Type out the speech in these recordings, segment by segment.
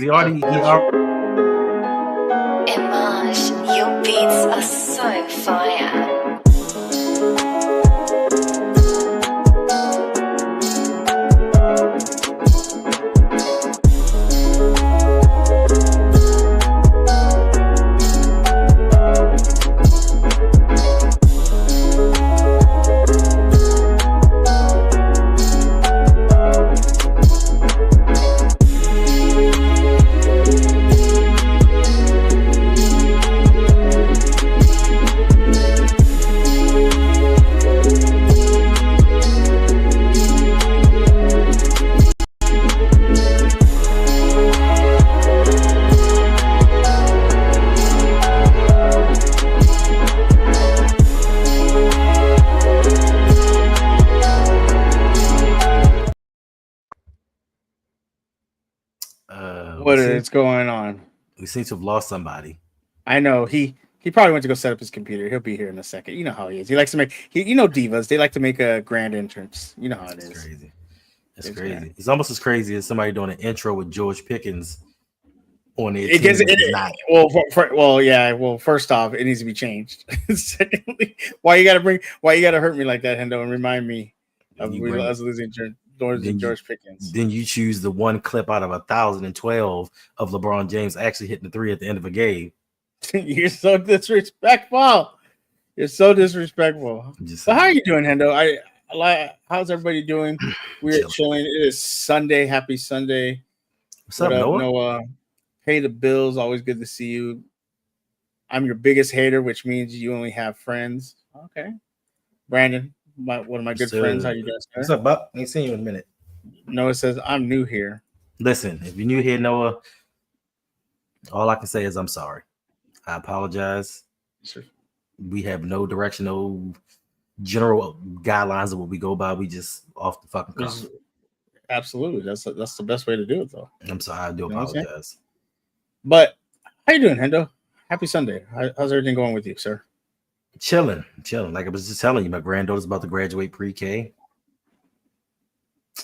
He already. Image, your beats are so fire. What is going on? We seem to have lost somebody. I know he probably went to go set up his computer. He'll be here in a second. You know how he is. He likes to make divas. They like to make a grand entrance. You know how it is. Crazy. It's crazy. Bad. It's almost as crazy as somebody doing an intro with George Pickens on their Well, first off, it needs to be changed. Secondly, why you gotta hurt me like that, Hendo, and remind me of us losing George Pickens. Then you choose the one clip out of 1,012 of LeBron James actually hitting the three at the end of a game. You're so disrespectful. So how are you doing, Hendo? How's everybody doing? We're chilling. It is Sunday. Happy Sunday. What's up, Noah? Pay the bills. Always good to see you. I'm your biggest hater, which means you only have friends. Okay. Brandon, one of my good friends. How you guys doing? What's up, Buck? I ain't seen you in a minute. Noah says, I'm new here. Listen, if you're new here, Noah, all I can say is I'm sorry. I apologize. Sure. We have no direction, no general guidelines of what we go by. We just off the fucking cuff. Absolutely. That's the best way to do it, though. I'm sorry. I do apologize. But how you doing, Hendo? Happy Sunday. How's everything going with you, sir? Chilling. Like I was just telling you, my granddaughter's about to graduate pre-K.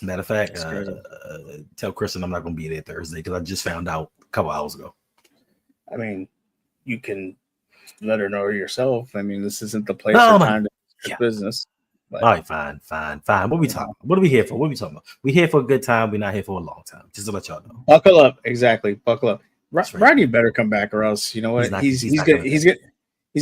Matter of fact, tell Kristen I'm not going to be there Thursday because I just found out a couple hours ago. I mean, you can let her know yourself. I mean, this isn't the place or time to do business. But, all right, fine. What are we talking about? What are we here for? What are we talking about? We're here for a good time. We're not here for a long time. Just to let y'all know. Buckle up. Exactly. Buckle up. Rodney better come back, or else you know what? He's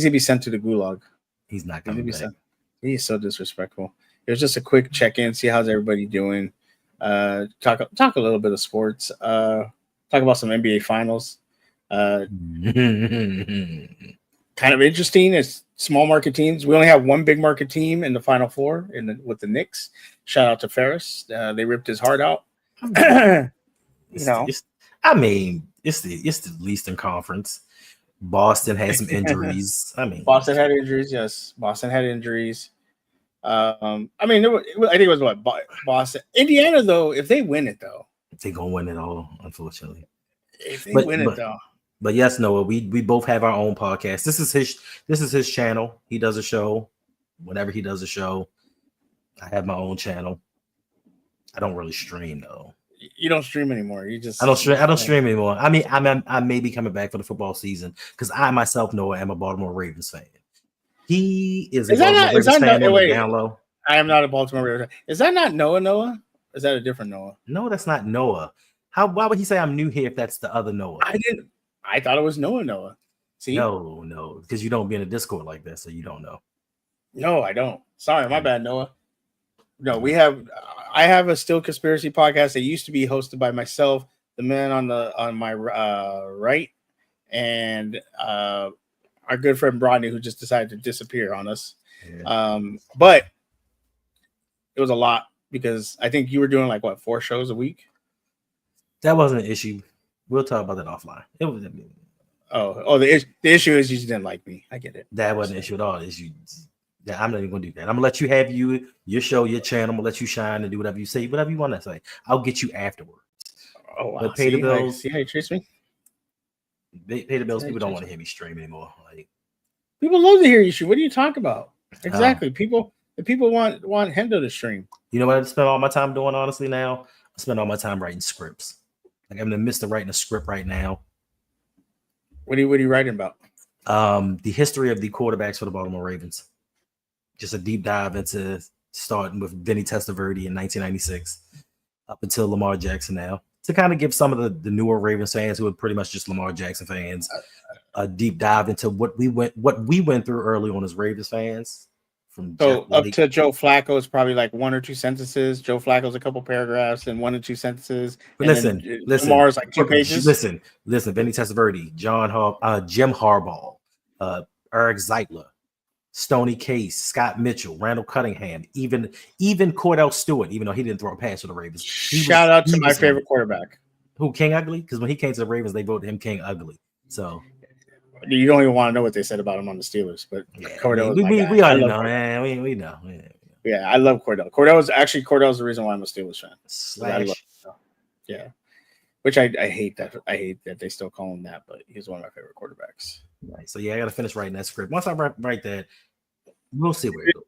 gonna be sent to the gulag. He's not gonna be sent. He's so disrespectful. It was just a quick check-in, see how's everybody doing. Talk a little bit of sports. Talk about some NBA finals. Kind of interesting. It's small market teams. We only have one big market team in the Final Four with the Knicks. Shout out to Ferris. They ripped his heart out. It's the Eastern Conference. Boston had some injuries. Boston had injuries. Yes, Boston had injuries. I think it was what Boston, Indiana though. If they win it though, they're gonna win it all. Unfortunately, if they win it though. But yes, Noah, we both have our own podcast. This is his channel. He does a show. Whenever he does a show, I have my own channel. I don't really stream though. You don't stream anymore. I don't stream anymore. I mean, I may be coming back for the football season because I myself, Noah, am a Baltimore Ravens fan. He is a Baltimore Ravens fan on the down low. I am not a Baltimore Ravens fan. Is that not Noah? Noah? Is that a different Noah? No, that's not Noah. Why would he say I'm new here if that's the other Noah? I thought it was Noah. See? No, because you don't be in a Discord like that, so you don't know. No, I don't. Sorry, my bad, Noah. No, I have a Still Conspiracy podcast that used to be hosted by myself, the man on my right, and our good friend Rodney, who just decided to disappear on us. Yeah. But it was a lot because I think you were doing 4 shows a week. That wasn't an issue. We'll talk about that offline. It was. The issue is you just didn't like me. I get it. That wasn't an issue at all. The issue. Yeah, I'm not even gonna do that. I'm gonna let you have your show, your channel. I'm gonna let you shine and do whatever you say, whatever you want to say. I'll get you afterwards. Oh, wow. But pay the bills. See how you treat me? Pay the bills. People don't want to hear me stream anymore. People love to hear you stream. What are you talking about? Exactly. People want Hendo to stream. You know what I spend all my time doing? Honestly, now I spend all my time writing scripts. Like I'm in the midst of writing a script right now. What are you writing about? The history of the quarterbacks for the Baltimore Ravens. Just a deep dive into starting with Vinny Testaverde in 1996 up until Lamar Jackson now, to kind of give some of the newer Ravens fans who are pretty much just Lamar Jackson fans a deep dive into what we went through early on as Ravens fans. From So Jeff up Blake. to Joe Flacco is probably like 1 or 2 sentences. Joe Flacco's a couple paragraphs and 1 or 2 sentences. But And listen, Lamar's like 2 pages. Listen, Vinny Testaverde, Jim Harbaugh, Eric Zeitler, Stoney Case, Scott Mitchell, Randall Cunningham, even Cordell Stewart, even though he didn't throw a pass for the Ravens. Shout out to my favorite quarterback. Who, King Ugly? Because when he came to the Ravens, they voted him King Ugly. So you don't even want to know what they said about him on the Steelers, but yeah, Cordell we already know, man. We know. Yeah, I love Cordell. Cordell's the reason why I'm a Steelers fan. Slash. Yeah. Which I hate that. I hate that they still call him that, but he's one of my favorite quarterbacks. Right. So yeah, I gotta finish writing that script. Once I write that, we'll see where it goes.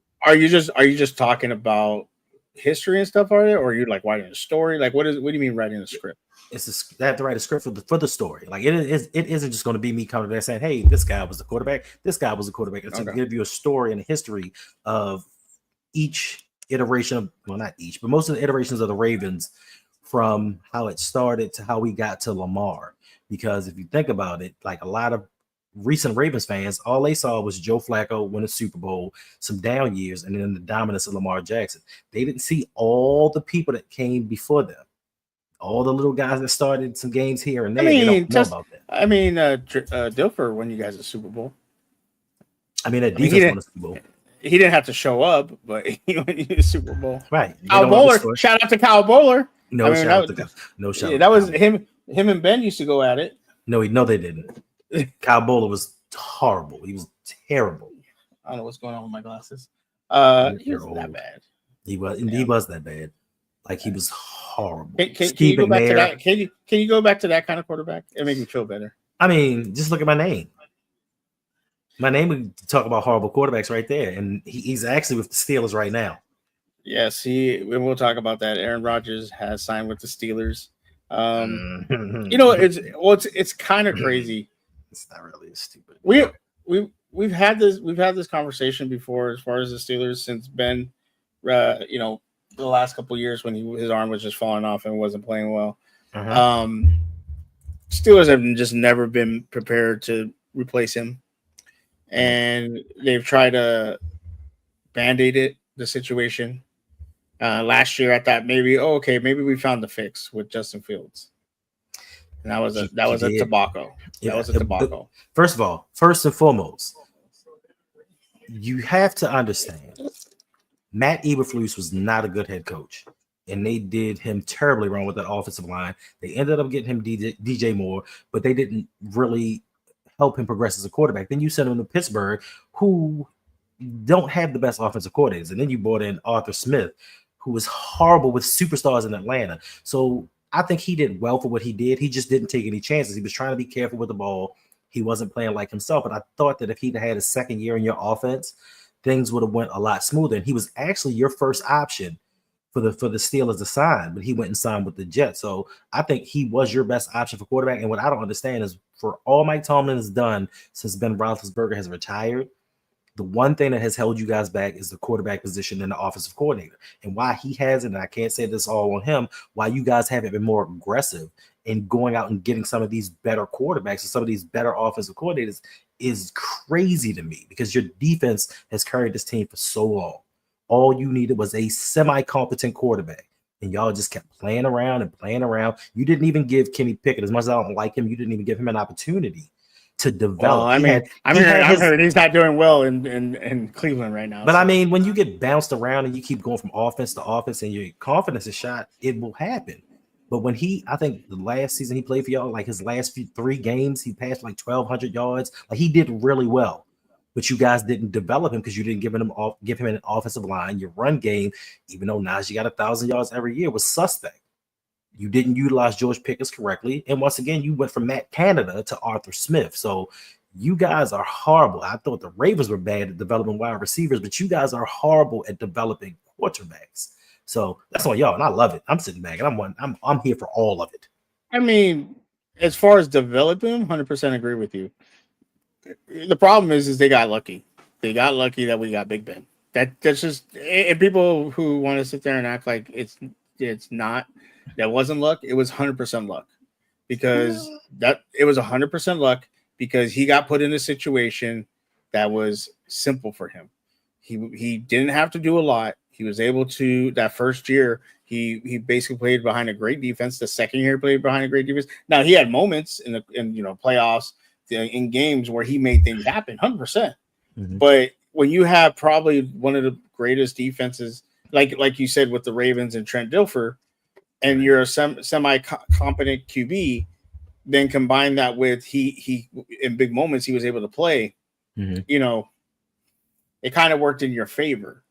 Are you just talking about history and stuff on it, or are you like writing a story? Like what do you mean writing a script? I have to write a script for the story. Like it isn't just going to be me coming there saying, "Hey, this guy was the quarterback. This guy was the quarterback." It's to give you a story and a history of each iteration of, well, not each, but most of the iterations of the Ravens, from how it started to how we got to Lamar. Because if you think about it, like a lot of recent Ravens fans, all they saw was Joe Flacco win a Super Bowl, some down years, and then the dominance of Lamar Jackson. They didn't see all the people that came before them. All the little guys that started some games here and there. They don't know about that. I mean, Dilfer won you guys a Super Bowl. That defense won a Super Bowl. He didn't have to show up, but he won you a Super Bowl. Right. Kyle Bowler. Shout out to Kyle Bowler. Shout out. That was him. Him and Ben used to go at it. No, they didn't. Kyle Bowler was horrible. He was terrible. I don't know what's going on with my glasses. He wasn't that bad. He was that bad. Like he was horrible. Can you go back to that? Can you go back to that kind of quarterback? It made me feel better. Just look at my name. My name would talk about horrible quarterbacks right there, and he's actually with the Steelers right now. Yes, we'll talk about that. Aaron Rodgers has signed with the Steelers. It's kind of crazy. It's not really stupid. We've had this conversation before as far as the Steelers since Ben, the last couple of years when his arm was just falling off and wasn't playing well. Steelers have just never been prepared to replace him, and they've tried to band-aid the situation. Last year, I thought maybe we found the fix with Justin Fields, and that was a debacle. That was a debacle. First and foremost, you have to understand, Matt Eberflus was not a good head coach, and they did him terribly wrong with that offensive line. They ended up getting him DJ Moore, but they didn't really help him progress as a quarterback. Then you sent him to Pittsburgh, who don't have the best offensive coordinators, and then you brought in Arthur Smith, who was horrible with superstars in Atlanta. So I think he did well for what he did. He just didn't take any chances. He was trying to be careful with the ball. He wasn't playing like himself. But I thought that if he'd had a second year in your offense, things would have went a lot smoother. And he was actually your first option for the Steelers to sign, but he went and signed with the Jets. So I think he was your best option for quarterback. And what I don't understand is, for all Mike Tomlin has done since Ben Roethlisberger has retired, the one thing that has held you guys back is the quarterback position and the offensive coordinator. And why he hasn't, and I can't say this all on him, why you guys haven't been more aggressive in going out and getting some of these better quarterbacks and some of these better offensive coordinators is crazy to me, because your defense has carried this team for so long. All you needed was a semi-competent quarterback, and y'all just kept playing around and playing around. You didn't even give Kenny Pickett, as much as I don't like him, you didn't even give him an opportunity to develop. Well, I heard he's not doing well in Cleveland right now. But I mean, when you get bounced around and you keep going from offense to offense and your confidence is shot, it will happen. But when I think the last season he played for y'all, like his last 3 games, he passed like 1,200 yards. Like, he did really well. But you guys didn't develop him because you didn't give him an offensive line. Your run game, even though Najee got 1,000 yards every year, was suspect. You didn't utilize George Pickens correctly. And once again, you went from Matt Canada to Arthur Smith. So you guys are horrible. I thought the Ravens were bad at developing wide receivers, but you guys are horrible at developing quarterbacks. So that's on y'all, and I love it. I'm sitting back, and I'm here for all of it. I mean, as far as developing, 100% agree with you. The problem is they got lucky. They got lucky that we got Big Ben. That's just and people who want to sit there and act like it's not. That wasn't luck. It was 100% luck because that it was 100% luck because he got put in a situation that was simple for him. He didn't have to do a lot. He was able to that first year. He basically played behind a great defense. The second year he played behind a great defense. Now he had moments in the playoffs in games where he made things happen 100%. But when you have probably one of the greatest defenses, like you said with the Ravens and Trent Dilfer, and you're a semi competent QB, then combine that with he in big moments he was able to play, it kind of worked in your favor.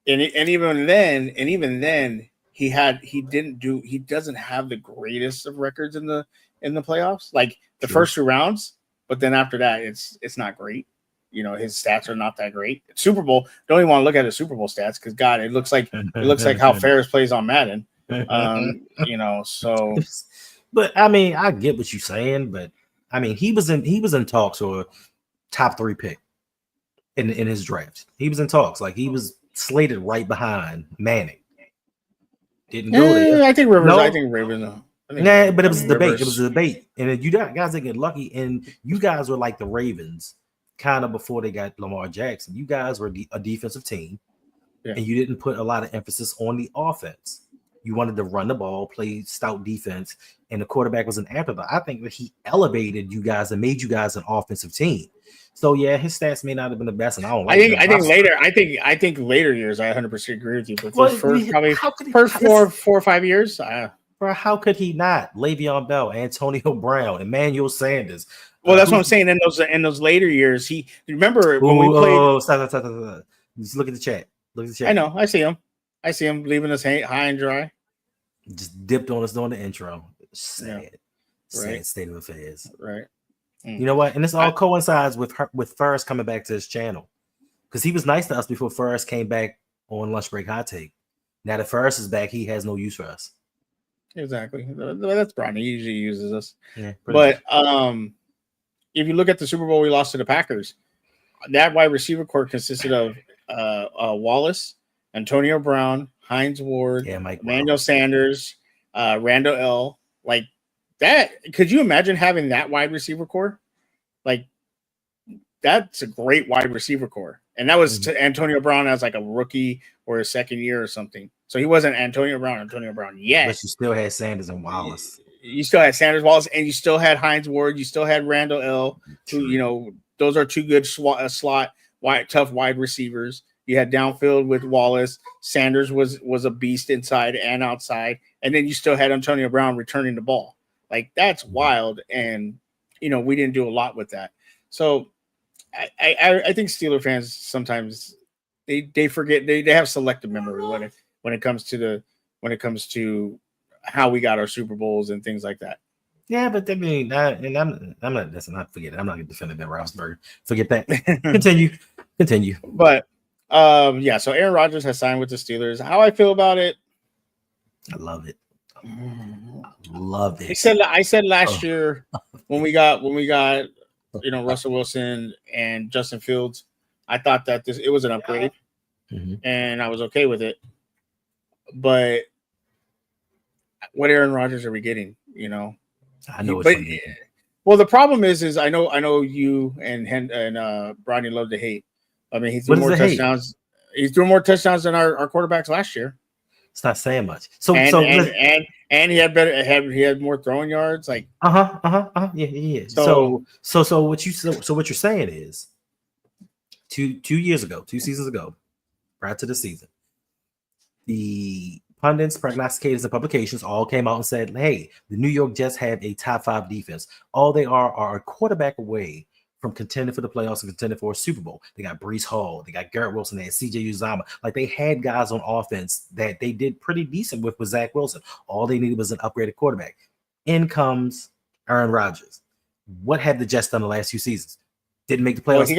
And even then he doesn't have the greatest of records in the playoffs, like the first 2 rounds, but then after that it's not great. His stats are not that great. Super Bowl, don't even want to look at his Super Bowl stats because God, it looks like how Ferris plays on Madden. So but I mean, I get what you're saying, but I mean, he was in talks for a top 3 pick in his draft. He was in talks, like he was slated right behind Manning. Didn't go there. I think Rivers. No. I think Ravens. Nah, but it was a debate. It was a debate, and you guys didn't get lucky. And you guys were like the Ravens, kind of before they got Lamar Jackson. You guys were a defensive team, and you didn't put a lot of emphasis on the offense. You wanted to run the ball, play stout defense, and the quarterback was an afterthought. I think that he elevated you guys and made you guys an offensive team. So yeah, his stats may not have been the best, and I don't like. I think later years, I 100% agree with you. But first 4 or 5 years, bro, how could he not? Le'Veon Bell, Antonio Brown, Emmanuel Sanders. Well, that's what I'm saying. In those later years, he remember when we played. Stop. Just look at the chat. I know. I see him leaving us high and dry. Just dipped on us during the intro. Sad right. State of affairs. Right. You know what? And this all coincides with Ferris coming back to his channel because he was nice to us before Ferris came back on Lunch Break Hot Take. Now that Ferris is back, he has no use for us. Exactly. That's Brian. He usually uses us. Yeah, but if you look at the Super Bowl we lost to the Packers, that wide receiver core consisted of Wallace, Antonio Brown, Hines Ward, Emmanuel Sanders, Randall L. Like that. Could you imagine having that wide receiver core? Like that's a great wide receiver core. And that was to Antonio Brown as like a rookie or a second year or something. So he wasn't Antonio Brown yet. But you still had Sanders and Wallace. You still had Sanders, Wallace, and you still had Hines Ward. You still had Randall L. Who, those are 2 good slot, tough wide receivers. You had downfield with Wallace. Sanders was a beast inside and outside. And then you still had Antonio Brown returning the ball. Like, that's wild. And, we didn't do a lot with that. So I think Steeler fans sometimes they forget they have selective memory when it comes to how we got our Super Bowls and things like that. Yeah, but I mean, I'm not. Listen, I forget it. I'm not going to defend Ben Roethlisberger. Forget that. Continue. But so Aaron Rodgers has signed with the Steelers. How I feel about it? I love it. Love it. I said last year when we got Russell Wilson and Justin Fields, I thought that it was an upgrade, and I was okay with it. But what Aaron Rodgers are we getting? I know. Well, the problem is I know you and Bronny love to hate. I mean, he threw more touchdowns. He threw more touchdowns than our quarterbacks last year. It's not saying much. And he had more throwing yards. Like yeah. So what you're saying is 2 seasons ago, prior to the season, the pundits, prognosticators, and publications all came out and said, hey, the New York Jets have a top 5 defense. All they are a quarterback away from contending for the playoffs and contending for a Super Bowl. They got Breece Hall, they got Garrett Wilson, they had CJ Uzomah. Like, they had guys on offense that they did pretty decent with Zach Wilson. All they needed was an upgraded quarterback. In comes Aaron Rodgers. What have the Jets done the last 2 seasons? Didn't make the playoffs.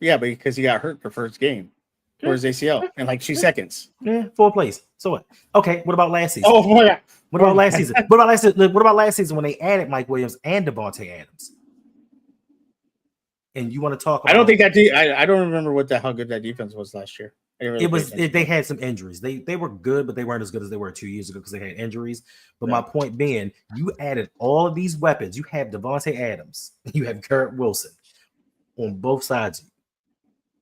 Well, but because he got hurt the first game. for his ACL in like 2 seconds. Yeah, 4 plays. So what? Okay, what about last season? Oh my God. What about last season? What about last season? What about last season when they added Mike Williams and Devontae Adams? And you want to talk about? I don't think that. I don't remember how good that defense was last year. They had some injuries. They were good, but they weren't as good as they were 2 years ago because they had injuries. But my point being, you added all of these weapons. You have Devontae Adams, you have Garrett Wilson on both sides,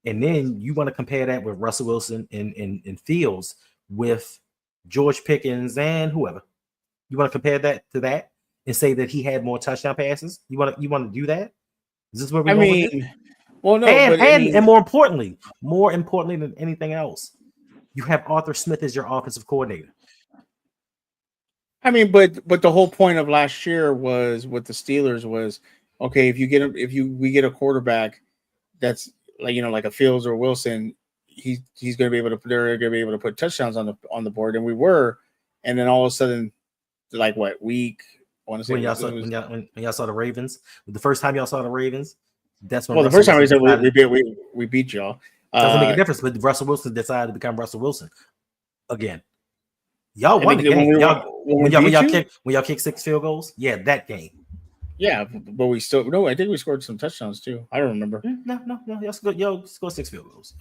and then you want to compare that with Russell Wilson and Fields with George Pickens and whoever. You want to compare that to that and say that he had more touchdown passes? You want to do that? Is this where we're going with it? Well, no, and more importantly than anything else, you have Arthur Smith as your offensive coordinator. I mean, but the whole point of last year was with the Steelers was, okay, we get a quarterback that's like a Fields or Wilson, he's going to be able to they're going to be able to put touchdowns on the board, and we were, and then all of a sudden, like what week? I want to say when y'all saw the Ravens, the first time y'all saw the Ravens. That's when the first time we said we beat y'all. Doesn't make a difference, but Russell Wilson decided to become Russell Wilson again. Y'all won the game. When y'all kicked 6 field goals, yeah, that game. Yeah, but we still I think we scored some touchdowns too. I don't remember. No. Y'all scored 6 field goals.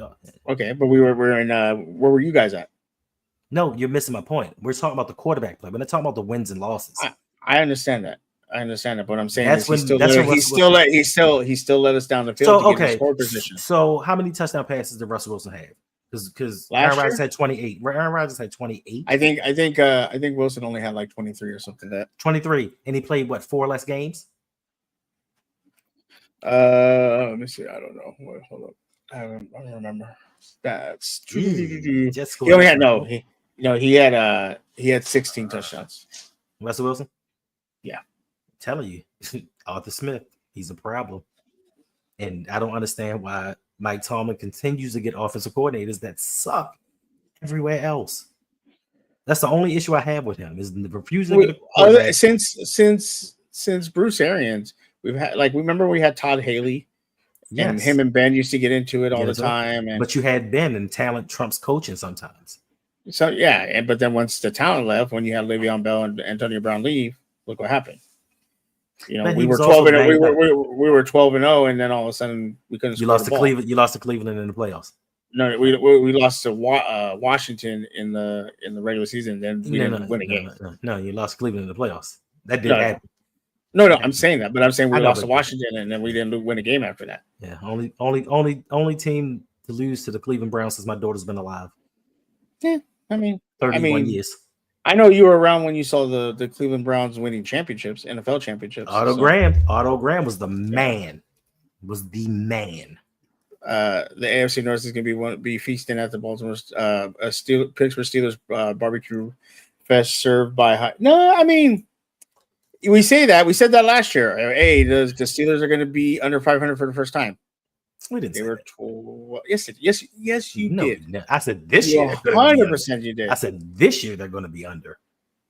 Okay, but we're in. Where were you guys at? No, you're missing my point. We're talking about the quarterback play. We're not talking about the wins and losses. I understand that. But I'm saying he still let us down the field. So to get in score position. So how many touchdown passes did Russell Wilson have? Because Aaron Rodgers had 28. Aaron Rodgers had 28. I think Wilson only had like 23 or something. That 23, and he played 4 less games. Let me see. I don't know. Wait, hold up. I don't remember. That's he only had he had 16 touchdowns. Russell Wilson. Yeah. I'm telling you, Arthur Smith, he's a problem. And I don't understand why Mike Tomlin continues to get offensive coordinators that suck everywhere else. That's the only issue I have with him is the refusing to get a quarterback. Since Bruce Arians, we've had remember we had Todd Haley, and him and Ben used to get into it all the time. But you had Ben, and talent trumps coaching sometimes. So but then once the talent left, when you had Le'Veon Bell and Antonio Brown leave, look what happened. We were 12-0. We were 12-0, and then all of a sudden we couldn't. You lost to Cleveland. You lost to Cleveland in the playoffs. No, we lost to Washington in the regular season. Then we didn't win a game. No, you lost to Cleveland in the playoffs. That didn't happen. No, I'm saying that, but I'm saying we lost to Washington, and then we didn't win a game after that. Yeah, only team to lose to the Cleveland Browns since my daughter's been alive. Yeah, 31 years. I know you were around when you saw the Cleveland Browns winning championships, NFL championships. Otto Graham was the man. The AFC North is going to be feasting at the Baltimore Pittsburgh Steelers barbecue fest served by. We say that. We said that last year. Hey, the Steelers are going to be under 500 for the first time. We didn't. They were 12. Yes, you did. No. I said this year. 100% you did. I said this year they're going to be under.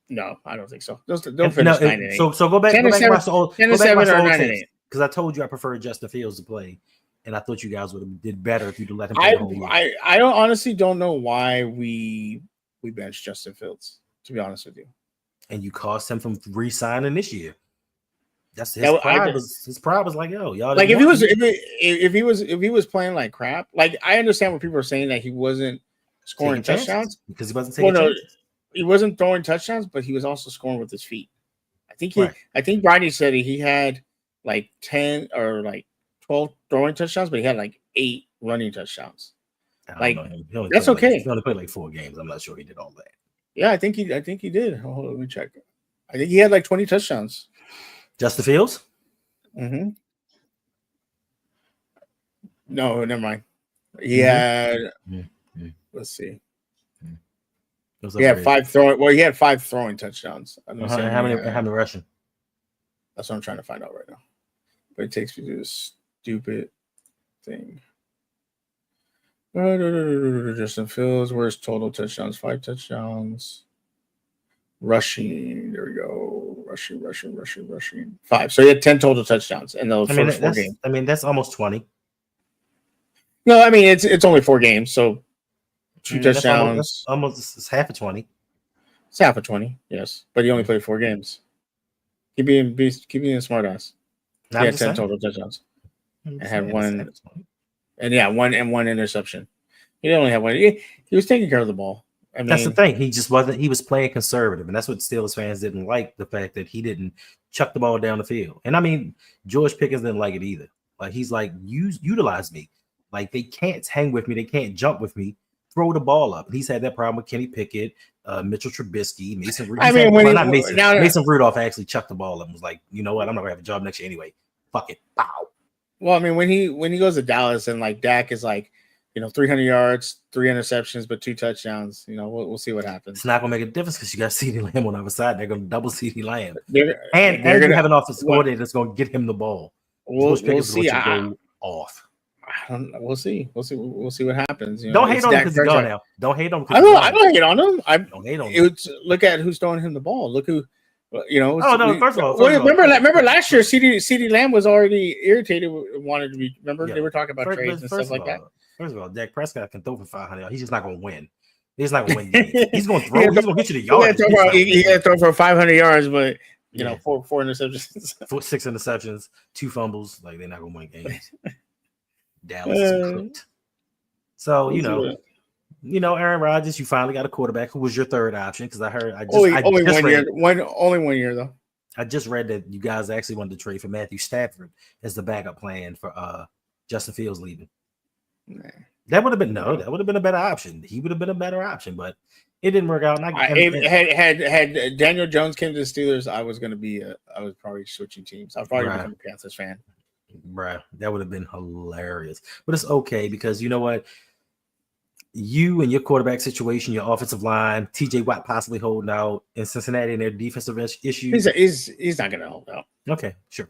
No, I don't think so. They'll finish 9-8. So go back. 10-7 or 9-8. Because I told you I preferred Justin Fields to play, and I thought you guys would have did better if you'd let him play the whole year. I honestly don't know why we benched Justin Fields. To be honest with you. And you cost him from re-signing this year. That's his pride. His pride was like, yo, y'all. Like if he was playing like crap. Like I understand what people are saying that he wasn't scoring touchdowns because he wasn't taking chances. He wasn't throwing touchdowns, but he was also scoring with his feet. I think Brady said he had like 10 or like 12 throwing touchdowns, but he had like 8 running touchdowns. That's okay. He only played like 4 games. I'm not sure he did all that. Yeah, I think he did. Hold on, let me check. I think he had like 20 touchdowns. Justin Fields? Mm-hmm. No, never mind. He had. Mm-hmm. Let's see. He had 5 throwing. Well, he had 5 throwing touchdowns. How many rushing? That's what I'm trying to find out right now. But it takes me to this stupid thing. Justin Fields, where's total touchdowns? 5 touchdowns. Rushing. There we go. Rushing. 5. So he had 10 total touchdowns in those first 4 games. That's almost 20. No, it's only 4 games. So 2 That's touchdowns. almost it's half of 20. It's half of 20, yes, but he only played 4 games. Keep being a smart ass. He had 10 total touchdowns and had one, one interception. He didn't only have one. He was taking care of the ball. I mean, that's the thing. He just wasn't. He was playing conservative, and that's what Steelers fans didn't like, the fact that he didn't chuck the ball down the field. And I mean, George Pickens didn't like it either. Like, he's like, utilize me. Like, they can't hang with me. They can't jump with me. Throw the ball up. And he's had that problem with Kenny Pickett, Mitchell Trubisky, Mason. Mason Rudolph actually chucked the ball up and was like, you know what? I'm not gonna have a job next year anyway. Fuck it. Pow. Well, I mean, when he goes to Dallas and like Dak is like, 300 yards, 3 interceptions, but 2 touchdowns. We'll see what happens. It's not gonna make a difference because you got CeeDee Lamb on the other side. They're gonna double CeeDee Lamb, they're and gonna you have an offensive coordinator that's gonna get him the ball. We'll see. Go off. We'll see. We'll see what happens. Don't hate on him because he's gone now. Don't hate on him. I don't hate on him. Don't hate on him. Look at who's throwing him the ball. Look who. First of all, remember last year, CeeDee Lamb was already irritated, wanted to be. Remember they were talking about trades and stuff like that. First of all, Dak Prescott can throw for 500. He's just not going to win. He's not going to win games. He's going to throw. He's going to get you the yards. He can throw for 500 yards, but 4 interceptions, 6 interceptions, 2 fumbles. Like, they're not going to win games. Dallas is cooked. So Aaron Rodgers, you finally got a quarterback. Who was your third option? Because I heard only 1 year. Only 1 year though. I just read that you guys actually wanted to trade for Matthew Stafford as the backup plan for Justin Fields leaving. Nah. That would have been a better option. He would have been a better option, but it didn't work out. Had Daniel Jones came to the Steelers, I was probably switching teams. I'd probably become a Panthers fan. Bruh, that would have been hilarious. But it's okay because you know what? You and your quarterback situation, your offensive line, TJ Watt possibly holding out in Cincinnati and their defensive issues. He's not going to hold out. Okay, sure.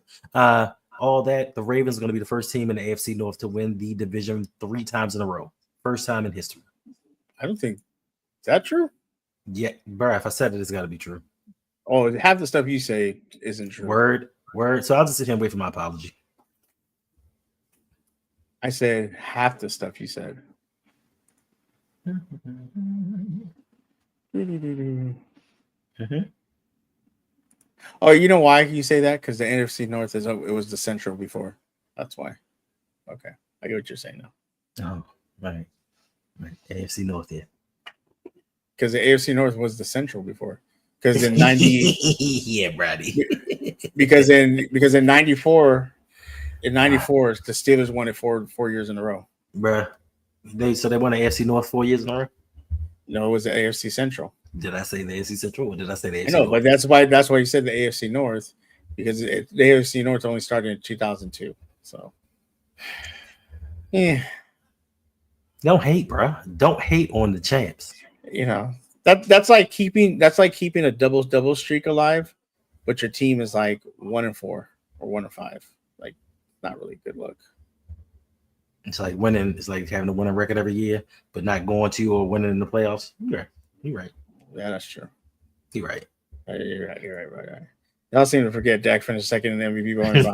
All that, the Ravens are going to be the first team in the AFC North to win the division 3 times in a row. First time in history. I don't think. Is that true? Yeah, bro, if I said it, it's got to be true. Oh, half the stuff you say isn't true. Word. So I'll just sit here and wait for my apology. I said half the stuff you said. Mm-hmm. Oh, you know why you say that? Because the NFC North it was the Central before. That's why. Okay, I get what you're saying now. Oh, right. AFC North, yeah. Because the AFC North was the Central before. Because in 90, yeah, Brady. because in 94, the Steelers won it 4 years in a row. Bruh. They won the AFC North 4 years in a row? No, it was the AFC Central. Did I say the AFC Central or did I say the AFC North? But that's why you said the AFC North, because the AFC North only started in 2002. So, yeah. Don't hate, bro. Don't hate on the champs. That's like keeping a double streak alive, but your team is like 1-4 or 1-5. Like, not really good luck. It's like winning. It's like having a winning record every year, but not going to or winning in the playoffs. You're right. Yeah, that's true. You're right. You're right. Y'all seem to forget Dak finished second in the MVP voting.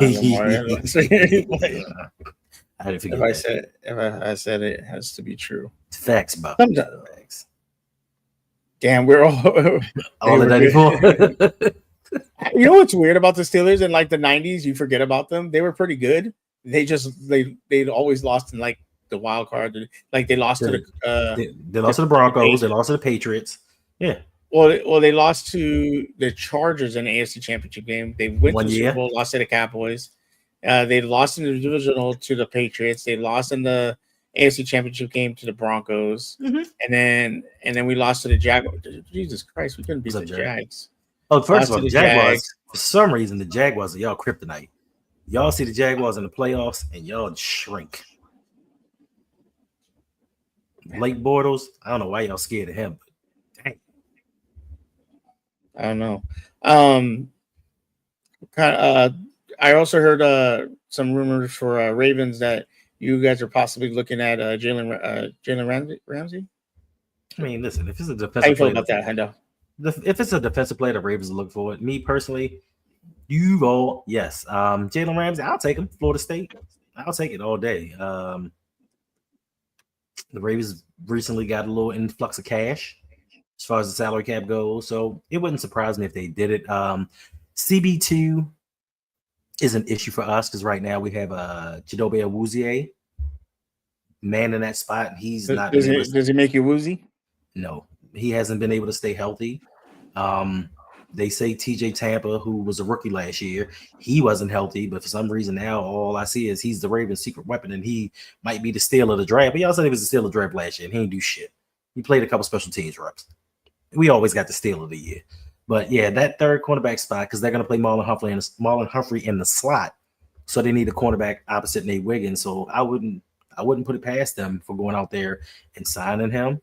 I didn't forget. If I said it has to be true. It's facts, Bob. Facts. Damn, we're all the 94. You know what's weird about the Steelers in like the 90s? You forget about them. They were pretty good. They'd always lost in like the wild card. Like they lost to the they lost to the Broncos. They lost to the Patriots. Yeah. Well, they lost to the Chargers in the AFC Championship game. They went to the Super Bowl, lost to the Cowboys. They lost in the divisional to the Patriots. They lost in the AFC Championship game to the Broncos, and then we lost to the Jaguars. Jesus Christ, we couldn't beat the Jags. Oh, first of all, the Jaguars. For some reason, the Jaguars are y'all kryptonite. Y'all see the Jaguars in the playoffs, and y'all shrink. Blake Bortles, I don't know why y'all scared of him, but dang. I don't know. I also heard some rumors for Ravens that you guys are possibly looking at Jalen Ramsey. I mean, listen, if it's a defensive how you feel about that, Hendo? If it's a defensive player, the Ravens will look for it. Me personally, you go, yes. Jalen Ramsey, I'll take him. Florida State, I'll take it all day. The Ravens recently got a little influx of cash as far as the salary cap goes. So it wouldn't surprise me if they did it. CB2 is an issue for us because right now we have Chidobe Awuzie man in that spot. And he's not Does been he, able to, does he make you woozy? no, he hasn't been able to stay healthy. They say TJ Tampa, who was a rookie last year, he wasn't healthy, but for some reason now all I see is he's the Ravens' secret weapon, and he might be the steal of the draft. But y'all said he was the steal of the draft last year, and he didn't do shit. He played a couple special teams reps. We always got the steal of the year. But yeah, that third cornerback spot, because they're going to play Marlon Humphrey in the slot, so they need a cornerback opposite Nate Wiggins. So I wouldn't put it past them for going out there and signing him.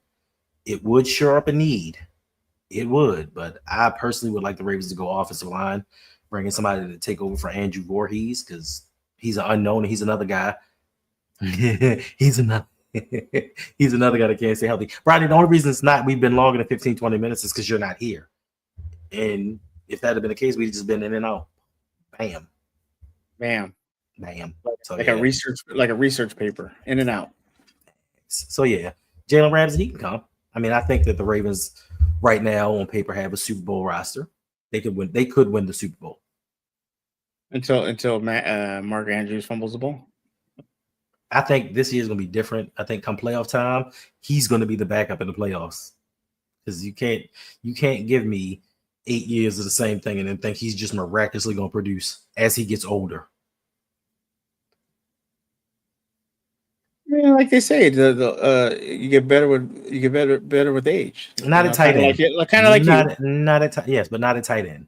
It would shore up a need. It would, but I personally would like the Ravens to go offensive line, bringing somebody to take over for Andrew Voorhees because he's an unknown and he's another guy. he's another guy that can't stay healthy. Brian, the only reason it's not we've been longer than 15, 20 minutes is because you're not here. And if that had been the case, we'd just been in and out. Bam. Bam. So, like a research paper, in and out. So yeah, Jalen Ramsey, he can come. I mean, I think that the Ravens right now on paper have a Super Bowl roster. They could win the Super Bowl. Until Mark Andrews fumbles the ball. I think this year is going to be different. I think come playoff time, he's going to be the backup in the playoffs. Because you can't give me 8 years of the same thing and then think he's just miraculously going to produce as he gets older. Yeah, like they say, you get better with age. Not a tight end, kind of like you. Not a but not a tight end.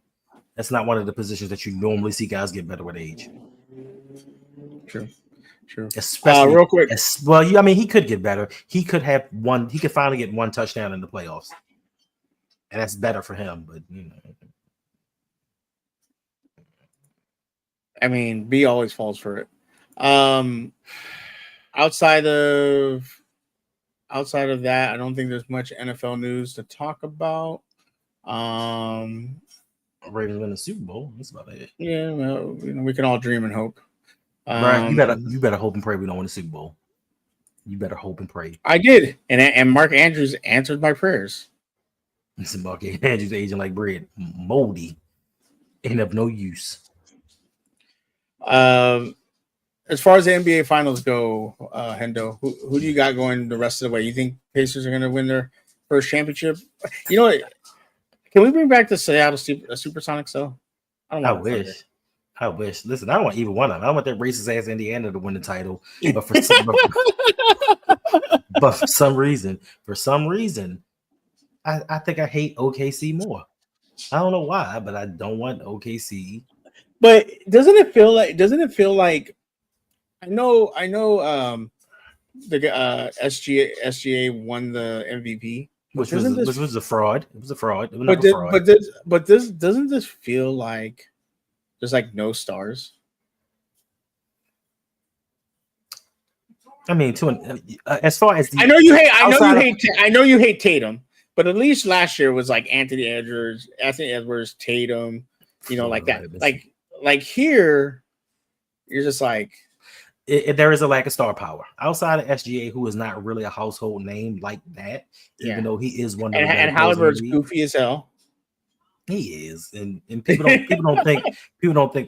That's not one of the positions that you normally see guys get better with age. True. Especially real quick. He could get better. He could have one. He could finally get one touchdown in the playoffs, and that's better for him. But I mean, B always falls for it. Outside of that, I don't think there's much NFL news to talk about. Ravens win the Super Bowl. That's about it. Yeah, well, we can all dream and hope. Right, you better hope and pray we don't win the Super Bowl. You better hope and pray. I did, and Mark Andrews answered my prayers. Listen, Mark Andrews aging like bread, moldy, ain't of no use. As far as the NBA Finals go, Hendo, who do you got going the rest of the way? You think Pacers are going to win their first championship? You know what? Can we bring back the Seattle Supersonics though? I wish. Listen, I don't want either one of them. I want that racist ass Indiana to win the title, but for some reason, I think I hate OKC more. I don't know why, but I don't want OKC. But doesn't it feel like I know the SGA won the MVP, which was a fraud. It was a fraud. But doesn't this feel like there's like no stars? I mean, as far as I know you hate Tatum, but at least last year was like Anthony Edwards, Tatum, like that. Like here, you're just like there is a lack of star power outside of SGA, who is not really a household name like that, even though he is one of the and Halliburton's goofy as hell. He is, and people don't think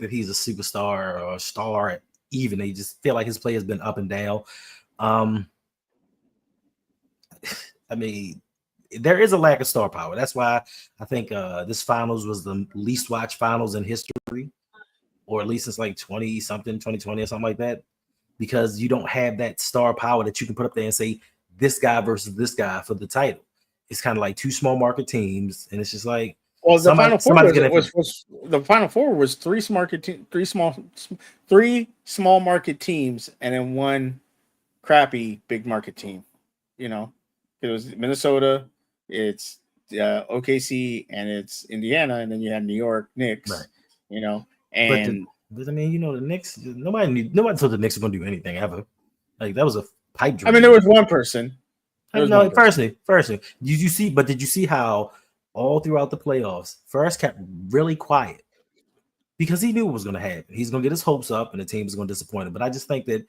that he's a superstar or a star. Even they just feel like his play has been up and down. I mean, there is a lack of star power. That's why I think this finals was the least watched finals in history, or at least since like 2020 or something like that, because you don't have that star power that you can put up there and say this guy versus this guy for the title. It's kind of like two small market teams, and it's just like. Well, the Final Four was three small market teams, and then one crappy big market team. It was Minnesota, it's OKC, and it's Indiana, and then you had New York Knicks. Right. And but I mean, the Knicks. Nobody told the Knicks were going to do anything ever. Like that was a pipe dream. I mean, there was one person. Personally, did you see how? All throughout the playoffs, First kept really quiet because he knew what was going to happen. He's going to get his hopes up, and the team is going to disappoint him. But I just think that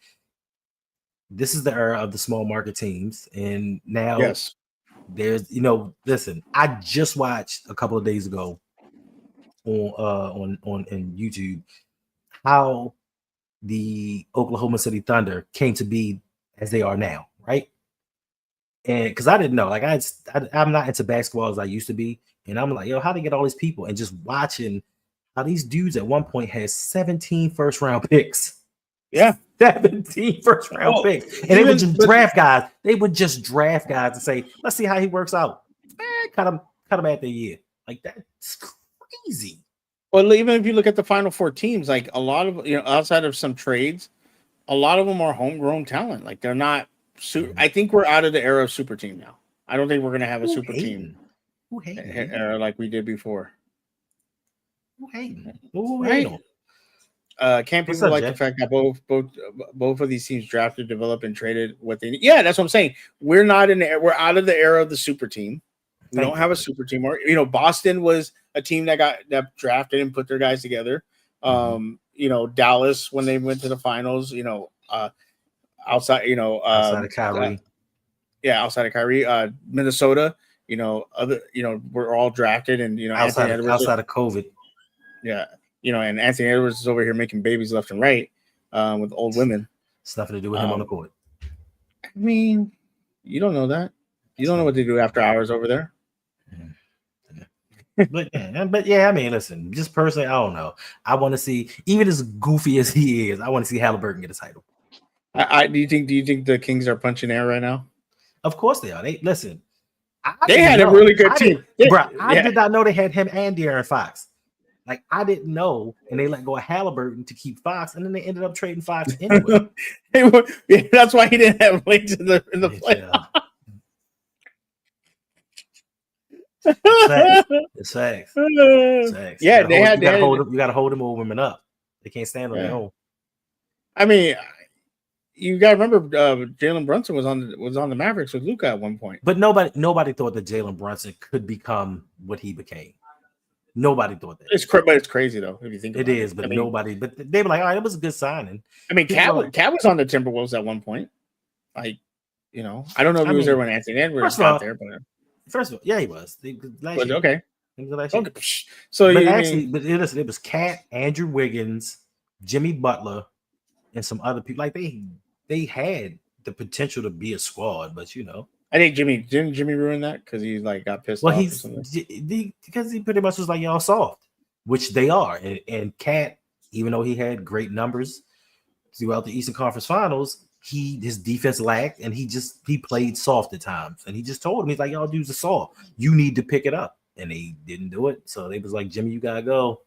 this is the era of the small market teams, and now Yes. there's listen, I just watched a couple of days ago on YouTube how the Oklahoma City Thunder came to be as they are now, right? And because I didn't know, like I'm not into basketball as I used to be, and I'm like, yo, how they get all these people? And just watching how these dudes at one point had 17 first round picks. Yeah. 17 first round picks. And they would just draft guys. They would just draft guys and say, let's see how he works out. Cut him at the year. Like, that's crazy. Well, even if you look at the Final Four teams, like a lot of, outside of some trades, a lot of them are homegrown talent. Like they're not. I think we're out of the era of super team now. I don't think we're going to have a super team era like we did before. Who hating? Who hating? Can't people like the fact that both of these teams drafted, developed, and traded what they need? Yeah, that's what I'm saying. We're not in the. We're out of the era of the super team. We don't have a super team. Or Boston was a team that drafted and put their guys together. Dallas when they went to the finals. Outside of Kyrie. Outside of Kyrie. Minnesota. We're all drafted and outside of COVID. Yeah. And Anthony Edwards is over here making babies left and right with old women. It's nothing to do with him on the court. I mean, you don't know that. You don't know what they do after hours over there. But yeah, I mean, listen, just personally, I don't know. I want to see, even as goofy as he is, I want to see Halliburton get a title. Do you think the Kings are punching air right now? Of course they are. They had a really good team. I did not know they had him and De'Aaron Fox. Like, I didn't know, and they let go of Halliburton to keep Fox, and then they ended up trading Fox anyway. That's why he didn't have legs in the playoffs. It's facts. Yeah, you got to hold them old women up. They can't stand on their own. I mean, you got to remember, Jalen Brunson was on the Mavericks with Luka at one point. But nobody thought that Jalen Brunson could become what he became. Nobody thought that. But it's crazy though if you think it is. But nobody. But they were like, all right, it was a good signing. I mean, Cat was on the Timberwolves at one point. Like, I don't know if he was there when Anthony Edwards got there, but first of all, yeah, he was. Okay. Okay. So it was Cat, Andrew Wiggins, Jimmy Butler, and some other people. Like they had the potential to be a squad, but I think didn't Jimmy ruin that because he got pissed off. Because he pretty much was like, y'all soft, which they are. And Cat, even though he had great numbers throughout the Eastern Conference Finals, his defense lacked, and he played soft at times. And he just told him, he's like, y'all dudes are soft. You need to pick it up. And they didn't do it. So they was like, Jimmy, you gotta go.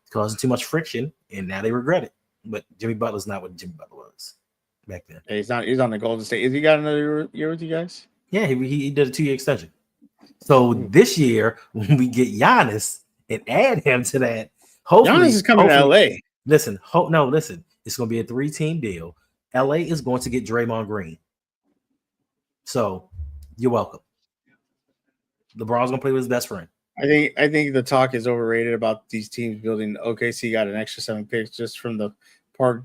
It's causing too much friction, and now they regret it. But Jimmy Butler's not what Jimmy Butler was back then. He's not. He's on the Golden State. Has he got another year with you guys? Yeah, he did a 2-year extension. So this year, when we get Giannis and add him to that, hopefully Giannis is coming to LA. Listen, it's going to be a 3-team deal. LA is going to get Draymond Green. So you're welcome. LeBron's going to play with his best friend. I think the talk is overrated about these teams building. OKC got an extra 7 picks just from the Paul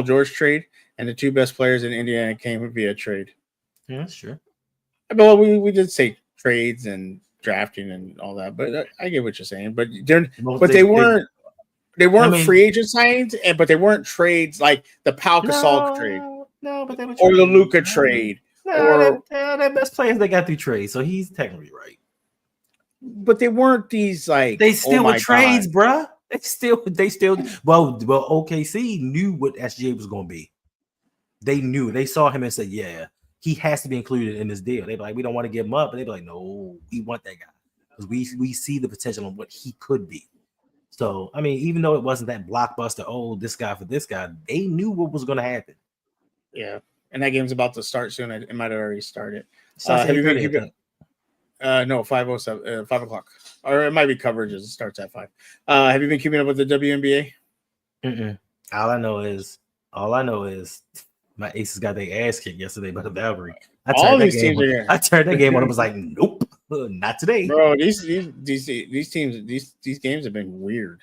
George trade. And the 2 best players in Indiana came via trade. Yeah, that's true. Well, we did say trades and drafting and all that, but I get what you're saying. But they weren't free agent signs, but they weren't trades like the Pau Gasol trade. No, but they were or the Luka trade. They're best players they got through trade, so he's technically right. But they weren't these they still were trades, bruh. They still well OKC knew what SGA was going to be. They knew. They saw him and said, yeah, he has to be included in this deal. They'd be like, we don't want to give him up. But they'd be like, no, we want that guy. Because we see the potential of what he could be. So, I mean, even though it wasn't that blockbuster, this guy for this guy, they knew what was going to happen. Yeah. And that game's about to start soon. It might have already started. No, 5:07, 5 o'clock. Or it might be coverage as it starts at 5. Have you been keeping up with the WNBA? Mm-mm. All I know is my Aces got their ass kicked yesterday by the Valkyrie. I turned that game on and was like, nope, not today. Bro, these teams, these games have been weird.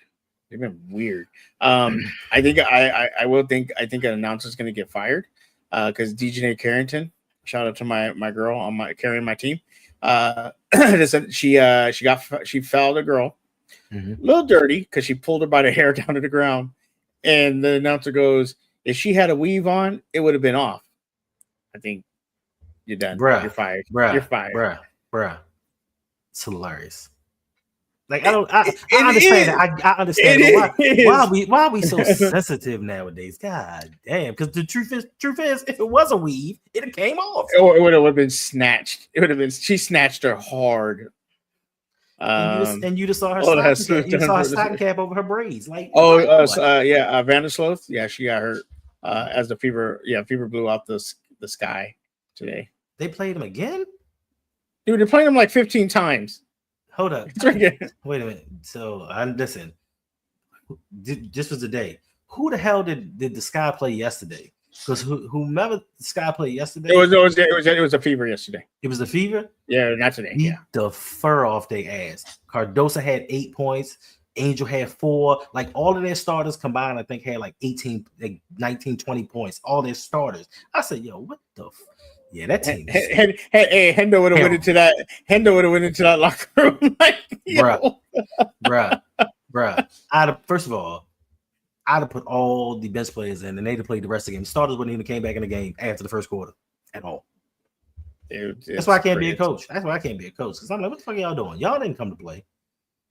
They've been weird. I think I think an announcer's going to get fired because DJ Carrington, shout out to my girl on my carrying my team. She fouled a girl, a little dirty because she pulled her by the hair down to the ground, and the announcer goes, "If she had a weave on, it would have been off." I think you're done. Bruh, You're fired. Bruh, You're fired. Bruh. It's hilarious. Like I understand that. I understand why are we so sensitive nowadays? God damn! Because the truth is, if it was a weave, it have came off. Or it would have been snatched. It would have been. She snatched her hard. And you just saw her. You saw her stocking cap over her braids. Like Vandersloot. Yeah, she got hurt as the fever. Yeah, fever blew out the sky today. They played him again, dude. They're playing him like 15 times. Hold up. Wait a minute. So listen. This was the day. Who the hell did the Sky play yesterday? Because whomever the Sky played yesterday, it was a fever yesterday. It was the fever. Yeah, not today. Beat the fur off their ass. Cardoso had 8 points. Angel had 4. Like all of their starters combined, I think had like 18, like 19, 20 points. All their starters. I said, yo, what the. Yeah, that team. Hey, Hendo would have went into that. Hendo would have went into that locker room, like, bruh. First of all, I'd have put all the bench players in, and they'd have played the rest of the game. Starters wouldn't even came back in the game after the first quarter at all. That's why I can't be a coach. That's why I can't be a coach, because I'm like, what the fuck are y'all doing? Y'all didn't come to play.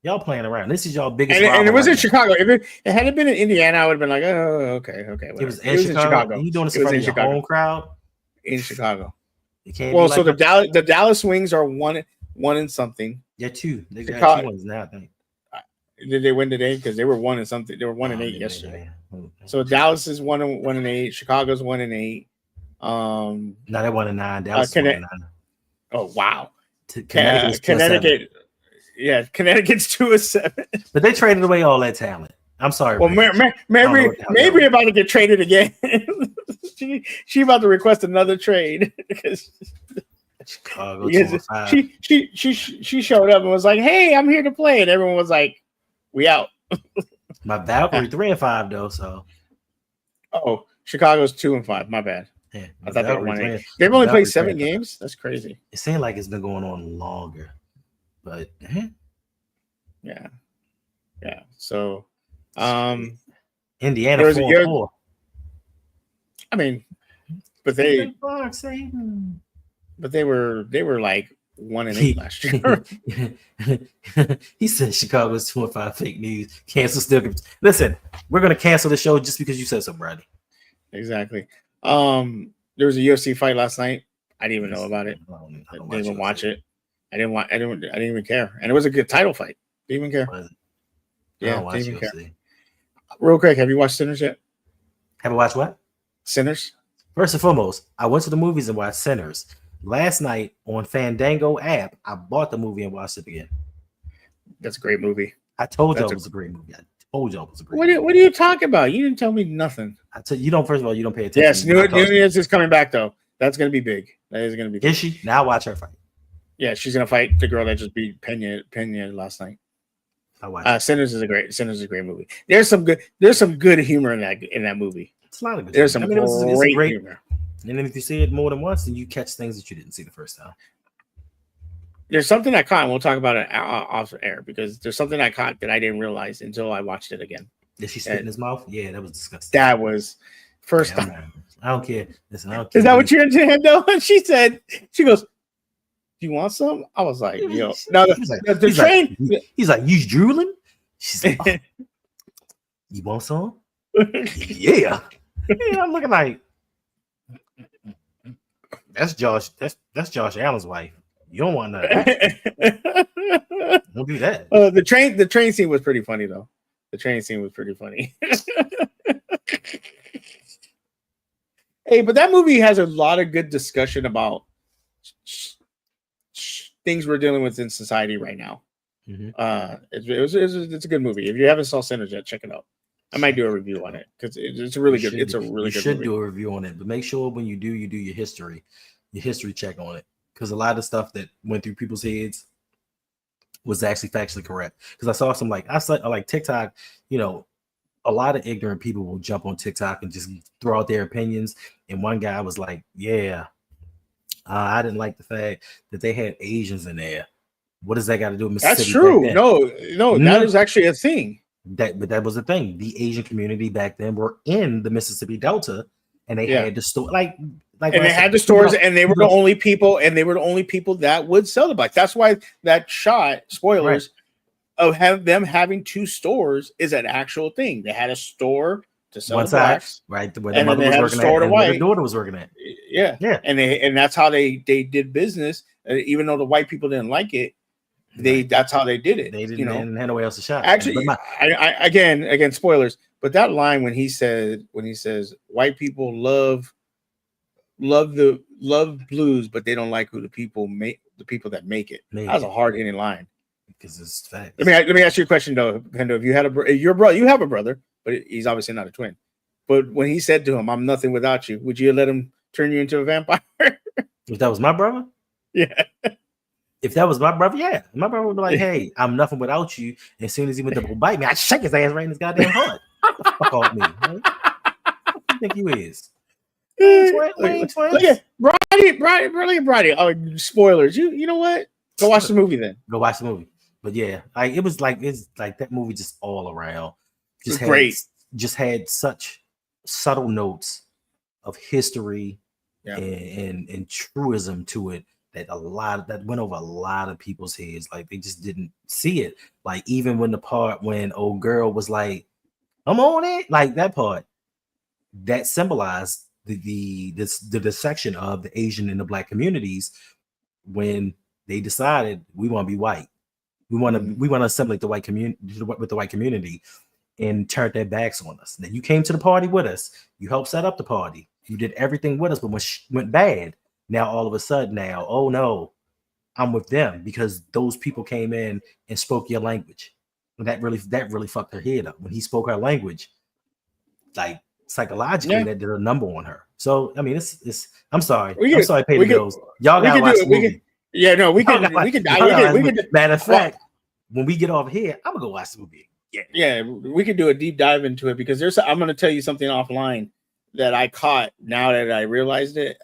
Y'all playing around. This is y'all biggest. And it was in Chicago. If it had been in Indiana, I would have been like, oh, okay. Whatever. It was in Chicago. You doing this in front of your home crowd? In Chicago. You can't. Well, so the Dallas Wings are one and something. Yeah, 2. They got 2 wins now, I think. Did they win today? Because they were 1 and something. They were 1 and 8 yesterday. So Dallas is 1 and 8. Chicago's 1 and 8. No, they're 1 and 9. Dallas 1 and 9. Oh wow. Connecticut. Yeah, Connecticut's 2 and 7. But they traded away all that talent. I'm sorry. Well, maybe about to get traded again. she about to request another trade because Chicago. She showed up and was like, "Hey, I'm here to play," and everyone was like, "We out." My Valkyrie 3 and 5 though. So, Chicago's 2 and 5. My bad. Yeah, I thought they were 1 and 8. They've only played 7 games. That's crazy. It seemed like it's been going on longer, but yeah. So, Indiana 4-4. I mean, but they were like 1 and 8 last year. He said Chicago's 2 and 5. Fake news. Cancel still. Listen, we're gonna cancel the show just because you said so, Brady. Exactly. There was a UFC fight last night. I didn't even know about it. I didn't even watch it. I didn't even care. And it was a good title fight. Didn't even care. Yeah, didn't even care. Real quick, have you watched Sinners yet? Have I watched what? Sinners. First and foremost, I went to the movies and watched Sinners. Last night on Fandango app, I bought the movie and watched it again. That's a great movie. I told y'all it was a great movie. What are you talking about? You didn't tell me nothing. I tell you, first of all, you don't pay attention. Yes, Nunez is coming back though. That's going to be big. That is going to be. Is she? Now watch her fight. Yeah, she's going to fight the girl that just beat Pena last night. Sinners is a great movie. There's some good humor in that movie. It's a lot of good. There's some great humor. And then if you see it more than once, then you catch things that you didn't see the first time. There's something I caught, and we'll talk about it off air, because there's something I caught that I didn't realize until I watched it again. Did she spit in his mouth? Yeah, that was disgusting. That was first time. I don't care. Listen, I don't care. Is that what you're into, Hendo? And she goes, "Do you want some?" I was like, "Yo." Now the train. He's like, "You drooling?" She's like, "Oh, you want some?" Yeah. I'm looking like, that's Josh. That's Josh Allen's wife. You don't want that. Don't do that. The train scene was pretty funny though. The train scene was pretty funny. Hey, but that movie has a lot of good discussion about things we're dealing with in society right now. Mm-hmm. It's a good movie. If you haven't saw Sinners yet, check it out. I might do a review on it because it's a really good. It's a really good. You should do a review on it, but make sure when you do your history check on it, because a lot of stuff that went through people's heads, was actually factually correct. Because I saw some I saw like TikTok, a lot of ignorant people will jump on TikTok and just throw out their opinions. And one guy was like, "Yeah, I didn't like the fact that they had Asians in there. What does that got to do with Mississippi?" That's true. No, that is actually a thing. But that was the thing. The Asian community back then were in the Mississippi Delta, and they had the store and they had the stores, and they were the only people, that would sell the bike. That's why that shot, spoilers, of them having two stores is an actual thing. They had a store to sell the blacks, right? Where the mother was working at, and where the daughter was working at. Yeah. And that's how they did business. Even though the white people didn't like it, that's how they did it. They didn't have nowhere else to shop. Actually, I again, spoilers. But that line when he says white people love blues, but they don't like who the people that make it. That's a hard hitting line. Because it's fact. Let me ask you a question though, Kendo. If you had your brother, you have a brother, but he's obviously not a twin. But when he said to him, "I'm nothing without you," would you let him turn you into a vampire? If that was my brother, yeah. If that was my brother, yeah, my brother would be like, "Hey, I'm nothing without you." And as soon as he went to go bite me, I'd shake his ass right in his goddamn heart. Fuck off me. Right? What do you think you is? Look at Brady. Oh, spoilers. You know what? Go watch the movie then. Go watch the movie. But yeah, it's like that movie just all around. Great. Just had such subtle notes of history and truism to it that went over a lot of people's heads. Like they just didn't see it. Like even when the part when old girl was like, "I'm on it," like that part that symbolized the dissection of the Asian and the black communities when they decided we want to be white. We want to assimilate the white community with the white community and turn their backs on us. Now you came to the party with us. You helped set up the party. You did everything with us, but when went bad, now all of a sudden oh no, I'm with them because those people came in and spoke your language. And that really fucked her head up when he spoke her language. Like psychologically, that did a number on her. So I mean, it's. I'm sorry. I'm sorry. Pay the bills. Y'all gotta watch the movie. Yeah, no, we can. Matter of fact, when we get off here, I'm gonna go watch the movie. Yeah, we could do a deep dive into it because I'm gonna tell you something offline that I caught now that I realized it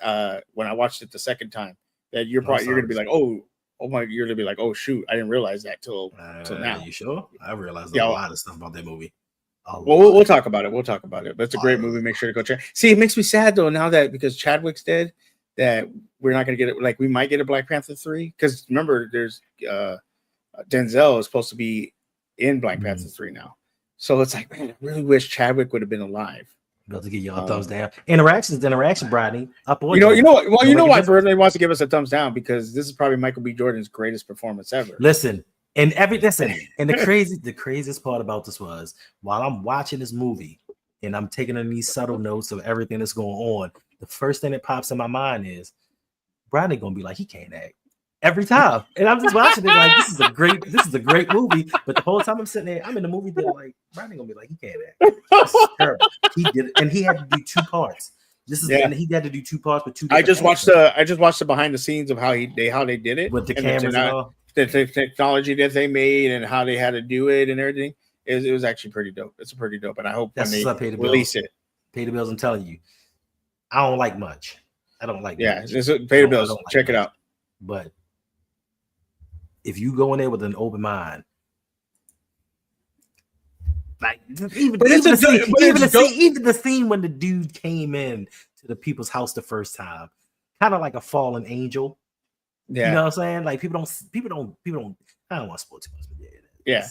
when I watched it the second time. That you're gonna be like, you're gonna be like, oh shoot, I didn't realize that till now. You sure? I realized a lot of stuff about that movie. Well, we'll talk about it. But it's a great movie. Make sure to go check. See, it makes me sad though now that because Chadwick's dead, that we're not gonna get it. Like we might get a Black Panther 3 because remember, there's Denzel is supposed to be in Black Panther 3 now. So it's like, man, I really wish Chadwick would have been alive. About to give y'all a thumbs down. Interaction, Bradley. You know why Birdley wants to give us a thumbs down because this is probably Michael B. Jordan's greatest performance ever. And the craziest part about this was while I'm watching this movie and I'm taking in these subtle notes of everything that's going on, the first thing that pops in my mind is Bradley gonna be like, he can't act every time. And I'm just watching it like this is a great movie. But the whole time I'm sitting there, I'm in the movie theater like Bradley gonna be like, he can't act. This is terrible. He did it, and he had to do 2 parts. And he had to do 2 parts with 2 I just watched the behind the scenes of how they did it with the cameras and all. The technology that they made and how they had to do it and everything. It was actually pretty dope. It's pretty dope. And I hope when they release it. Pay the bills, I'm telling you. I don't like much. I don't like much. Pay the bills. Check it out. But if you go in there with an open mind, like even the scene when the dude came in to the people's house the first time, kind of like a fallen angel. Yeah. You know what I'm saying? Like people don't I don't want to spoil too much, but yeah.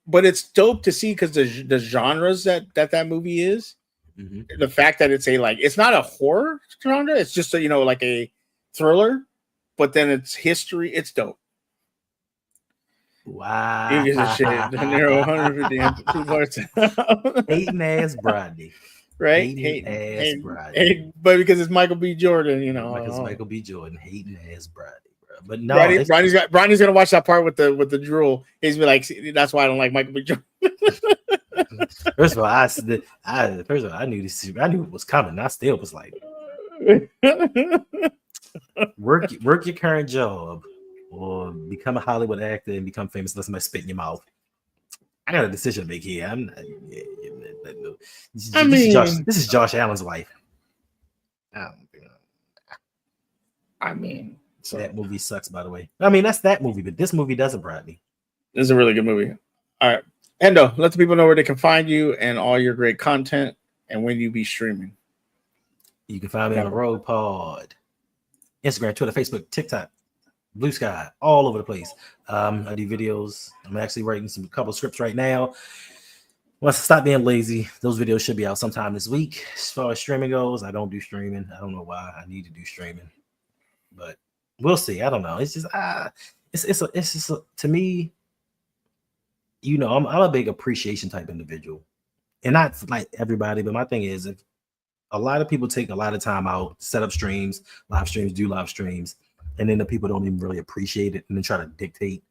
But it's dope to see because the genres that movie is, the fact that it's not a horror genre, it's just like a thriller, but then it's history, it's dope. Wow. He gives a shit. Nero 150 parts. Hating ass Bradley. Right? Hating ass Bradley. But because it's Michael B. Jordan, Because Michael B. Jordan hating ass Bradley, bro. But no, Bradley's gonna watch that part with the drool. He's be like, that's why I don't like Michael B. Jordan. First of all, I knew this. I knew it was coming. I still was like, work your current job or become a Hollywood actor and become famous unless somebody spit in your mouth. I got a decision to make here. I'm not, no. This is Josh Allen's wife. So that movie sucks, by the way. I mean, that's that movie, but this movie doesn't, Bradley. This is a really good movie. All right. Endo, let the people know where they can find you and all your great content and when you be streaming. You can find me on the RougPod, Instagram, Twitter, Facebook, TikTok, Blue Sky, all over the place. I do videos. I'm actually writing a couple of scripts right now. Once I stop being lazy, those videos should be out sometime this week. As far as streaming goes, I don't do streaming. I don't know why I need to do streaming, but we'll see. I don't know. It's just it's just to me. You know, I'm a big appreciation type individual, and not like everybody. But my thing is, if a lot of people take a lot of time out, set up streams, live streams, do live streams, and then the people don't even really appreciate it, and then try to dictate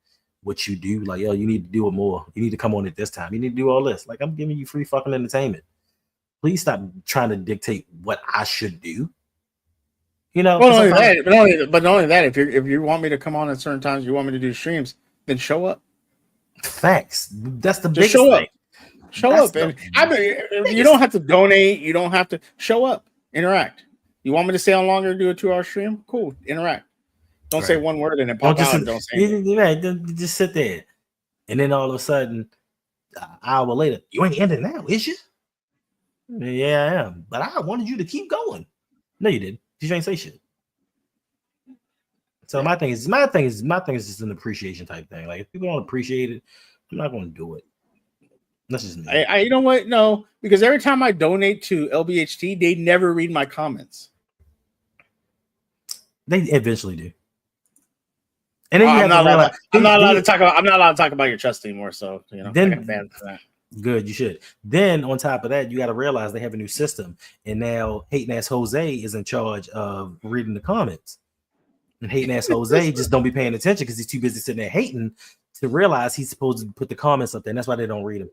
what you do. Like, yo, you need to do it more. You need to come on at this time. You need to do all this. Like, I'm giving you free fucking entertainment. Please stop trying to dictate what I should do. You know, well, not only that, if you want me to come on at certain times, you want me to do streams, then show up. Facts. That's the biggest show thing. Up. Show up. And I mean, you don't have to donate. You don't have to show up. Interact. You want me to stay on longer and do a 2-hour stream? Cool. Interact. Don't say one word and then pop out and don't say anything. Just sit there. And then all of a sudden, an hour later, you ain't ending now, is you? Yeah, I am. But I wanted you to keep going. No, you didn't. You ain't say shit. So my thing is just an appreciation type thing. Like, if people don't appreciate it, I'm not going to do it. That's just me. You know what? No, because every time I donate to LBHT, they never read my comments. They eventually do. And then I'm not allowed to talk about your trust anymore. So then I got banned for that. Good, you should. Then on top of that, you got to realize they have a new system, and now hating ass Jose is in charge of reading the comments. And hating ass Jose just don't be paying attention because he's too busy sitting there hating to realize he's supposed to put the comments up there. And that's why they don't read them.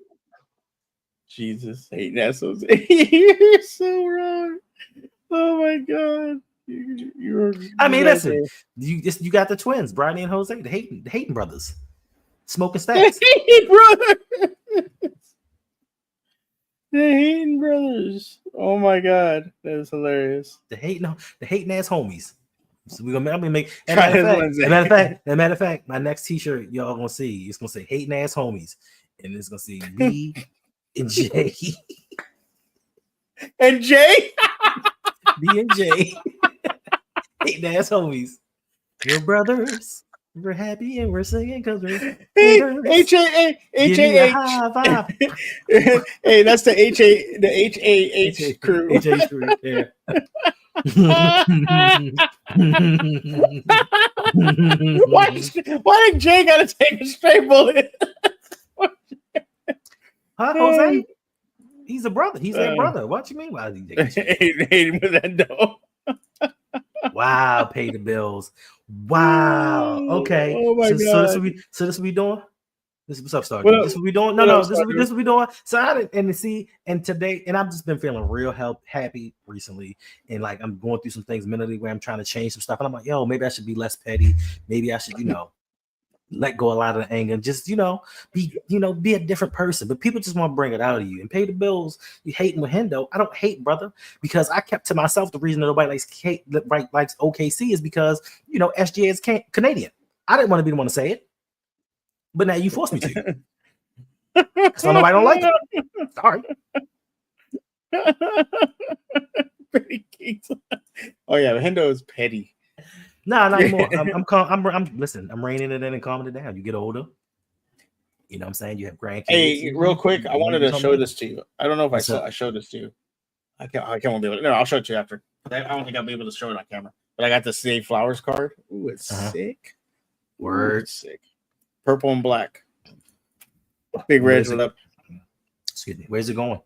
Jesus, hating ass Jose, you're so wrong. Oh my god, listen, you got the twins, Brian and Jose, the hating brothers, smoking stacks. The hating brothers. Oh my god, that is hilarious. The hating ass homies. So we're gonna make. Matter of fact, my next T-shirt y'all gonna see, it's gonna say "hating ass homies," and it's gonna say B and J. And J. B and J. Hating ass homies. We're brothers. We're happy and we're singing because we're H-A-H. Hey, that's the H-A-H crew. H-A crew, yeah. Why did Jay gotta take a straight bullet? Jose? He's a brother. He's their brother. What you mean? Why did he take hate him with that dough? Wow, pay the bills. Wow. Okay. Oh my god. So this what we doing? This is what's up, Star. This is what we doing? No. This is what we doing. So and today, and I've just been feeling real happy recently. And like I'm going through some things mentally where I'm trying to change some stuff. And I'm like, yo, maybe I should be less petty. Maybe I should, let go a lot of the anger and just, be a different person. But people just want to bring it out of you and pay the bills. You hating with Hendo. I don't hate, brother, because I kept to myself the reason that nobody likes OKC is because, SGA is Canadian. I didn't want to be the one to say it. But now you forced me to. So nobody don't like it. Sorry. Oh yeah, Hendo is petty. Nah, not anymore. I'm calm. Listen. I'm reining it in and calming it down. You get older. You know what I'm saying? You have grandkids. Hey, real quick, I wanted to show this to you. I don't know if I showed this to you. I can't be able to. No, I'll show it to you after. I don't think I'll be able to show it on camera. But I got the Save Flowers card. Ooh, it's sick. Word. Sick. Purple and black. Big red. Excuse me. Where's it going?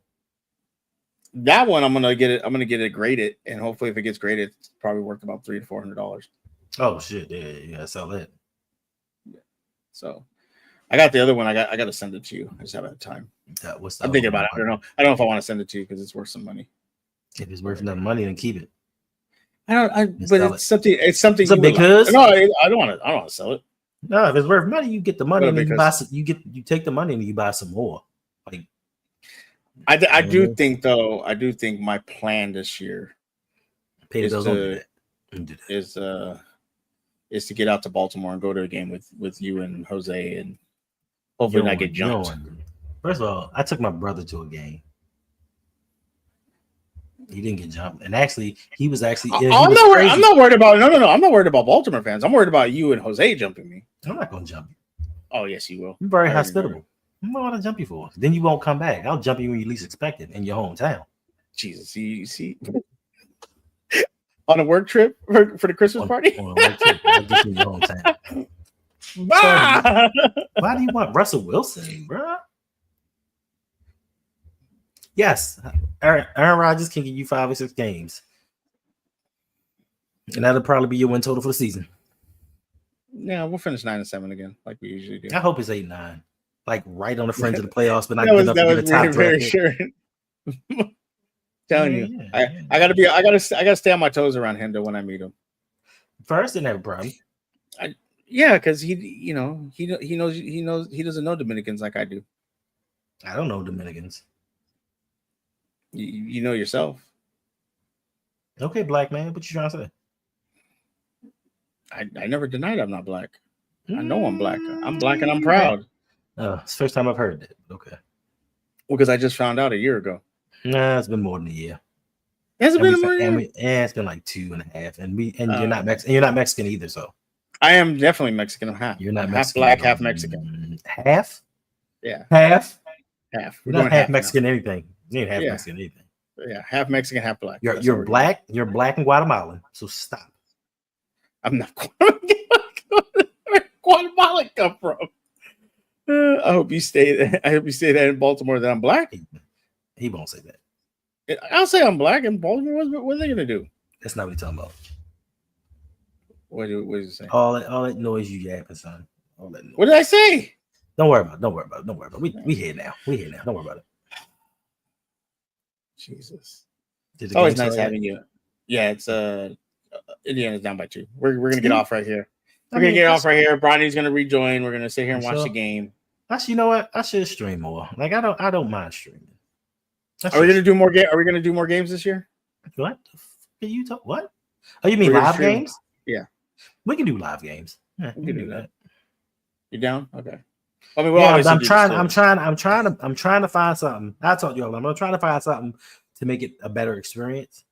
That one I'm gonna get it graded, and hopefully if it gets graded, it's probably worth about $300 to $400. Oh shit! Yeah, sell that. Yeah. So I got the other one. I got to send it to you. I just haven't had time. I'm thinking about it. I don't know if I want to send it to you because it's worth some money. If it's worth enough money, then keep it. But it's something. It's something. Because no, I don't want to sell it. No, if it's worth money, you get the money Well, and then you because- buy some, you take the money and you buy some more. Like I do Mhm. think though. I do think my plan this year pay the Is bills, don't do to- that. Don't do that. is to get out to Baltimore and go to a game with you and Jose, and You hopefully don't not get want- you don't jumped. want- First of all, I took my brother to a game. He didn't get jumped, and actually, he was actually. he I'm was not crazy. I'm not worried about no. I'm not worried about Baltimore fans. I'm worried about you and Jose jumping me. I'm not gonna jump you. Oh yes, you will. You're very I already know. hospitable. I'm not gonna jump you for. Then you won't come back. I'll jump you when you least expect it in your hometown. Jesus, you see, on a work trip for the Christmas party. On a work trip, I'll get you in your hometown. Bah! Why do you want Russell Wilson, bro? Yes, Aaron Rodgers can give you 5 or 6 games, and that'll probably be your win total for the season. Yeah, we'll finish 9-7 again, like we usually do. I hope it's 8-9, like right on the fringe of the playoffs, but not That good was enough to be the top very draft pick. sure. Telling Yeah, you, yeah. I gotta stay on my toes around Hendo when I meet him. First, didn't have a problem. Yeah, because he knows he doesn't know Dominicans like I do. I don't know Dominicans. You know yourself. Okay, black man, what you trying to say? I never denied I'm not black. I know I'm black. I'm black and I'm proud. It's the first time I've heard that. Okay. Because I just found out a year ago. Nah, it's been more than a year. Has it And been a year? it's been like 2.5. And you're not Mexican. You're not Mexican either, so I am definitely Mexican. I'm half. you're not I'm Mexican. half black, half Mexican. Half? Yeah, Half? half. You're We're not going half now. Mexican anything. You ain't half Yeah. Mexican anything. Yeah, half Mexican, half black. That's You're what we're black. You're black and Guatemalan. So stop. doing. I'm not. Where Guatemala come from? I hope you stay. I hope you stay there in Baltimore. That I'm black. He won't say that. I'll say I'm black in Baltimore. What are they gonna do? That's not what he's talking about. What is he saying? All that noise you yapping, son. All that noise. What did I say? Don't worry about it. Don't worry about it. Don't worry about it. We here now. We here now. Don't worry about it. Jesus, Did it's the always game nice start yet? having you. Yeah, it's Indiana's down by 2. We're gonna get 2? off right here. We're I gonna mean, get off right here. Bronny's gonna rejoin. We're gonna sit here and You watch sure? the game. Actually, you know what? I should stream more. Like I don't mind streaming. Are we gonna do more Are we gonna do more games this year? What the fuck are you talking? What? Oh, you mean We're gonna live stream- games? Yeah. We can do live games. Yeah, We can do that. You down? Okay. I mean, Yeah, obviously I'm do the trying. story. I'm trying to find something. I told you all. I'm trying to find something to make it a better experience.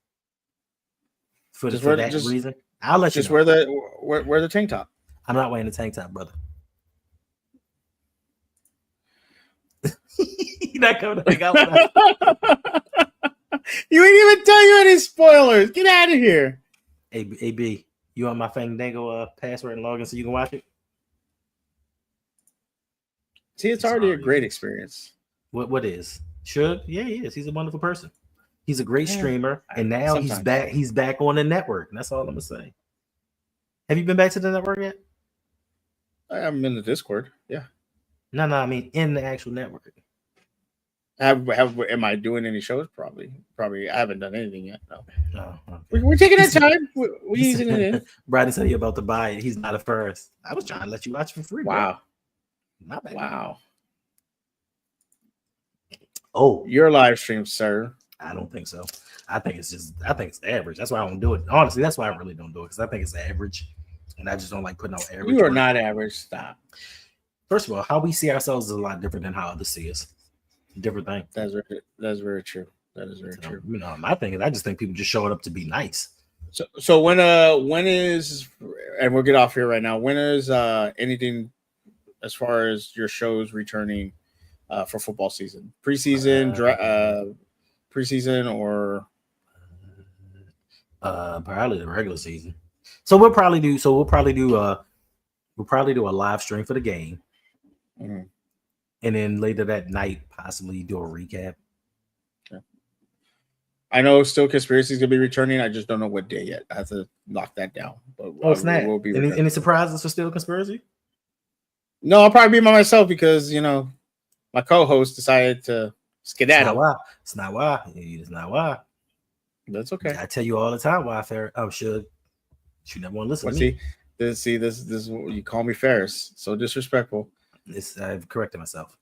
For that reason, I'll let you Just know. wear the tank top. I'm not wearing a tank top, brother. You're not coming to hang out with us. You ain't even tell you any spoilers. Get out of here. AB, you want my Fandango password and login so you can watch it? See, it's already a great experience. What is? Suge? Yeah, he is. He's a wonderful person. He's a great Yeah, streamer, and now he's sometimes. back. He's back on the network. And that's all I'm gonna say. Have you been back to the network yet? I'm in the Discord. Yeah. No, I mean in the actual network. Am I doing any shows? Probably. I haven't done anything yet. No. Oh, okay. We're taking our time. We're easing it in. Brady said he about to buy it. He's not a first. I was trying to let you watch it for free. Bro. Wow. My bad. Wow. Oh, Your live stream, sir. I don't think so. I think it's average. That's why I don't do it. Honestly, that's why I really don't do it because I think it's average, and I just don't like putting out average. You are work. not average. Stop. First of all, how we see ourselves is a lot different than how others see us. Different thing. That's very true. That is very true. You know, my thing is, I just think people just showing up to be nice. So when is, and we'll get off here right now. When is anything as far as your shows returning for football season? Preseason, preseason, or probably the regular season. So we'll probably do a live stream for the game. Mhm. And then later that night, possibly do a recap. I know still conspiracy is gonna be returning. I just don't know what day yet. I have to lock that down. But Snap! Will be Any surprises for Still Conspiracy? No, I'll probably be by myself because my co-host decided to skedaddle. It's not why. It's not why. That's okay. I tell you all the time why. Fair. Oh, should you never want to listen Well, to me? see, This is you call me Ferris. So disrespectful. I've corrected myself.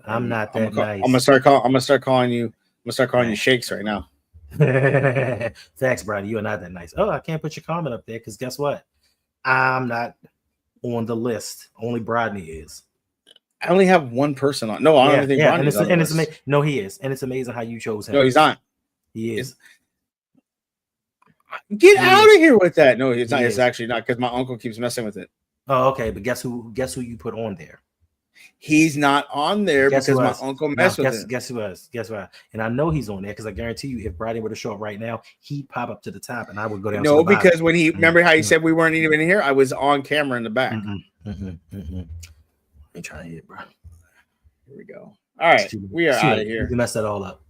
I'm not that nice. I'm gonna start calling you. I'm gonna start calling you Shakes right now. Thanks, Brady. You are not that nice. Oh, I can't put your comment up there because guess what? I'm not on the list. Only Brodney is. I only have one person on. No, I don't even think Brodney's on the list. No, he is, and it's amazing how you chose him. No, he's not. He is. Get out of here with that. No, it's not. It's actually not because my uncle keeps messing with it. Oh, okay. But guess who you put on there? He's not on there because my uncle messed with it. Guess who else? Guess what? And I know he's on there because I guarantee you, if Brady were to show up right now, he'd pop up to the top, and I would go down. No, because when he remember how he said we weren't even here, I was on camera in the back. I'm trying to hit, bro. Here we go. All right, we are out of here. You can mess that all up.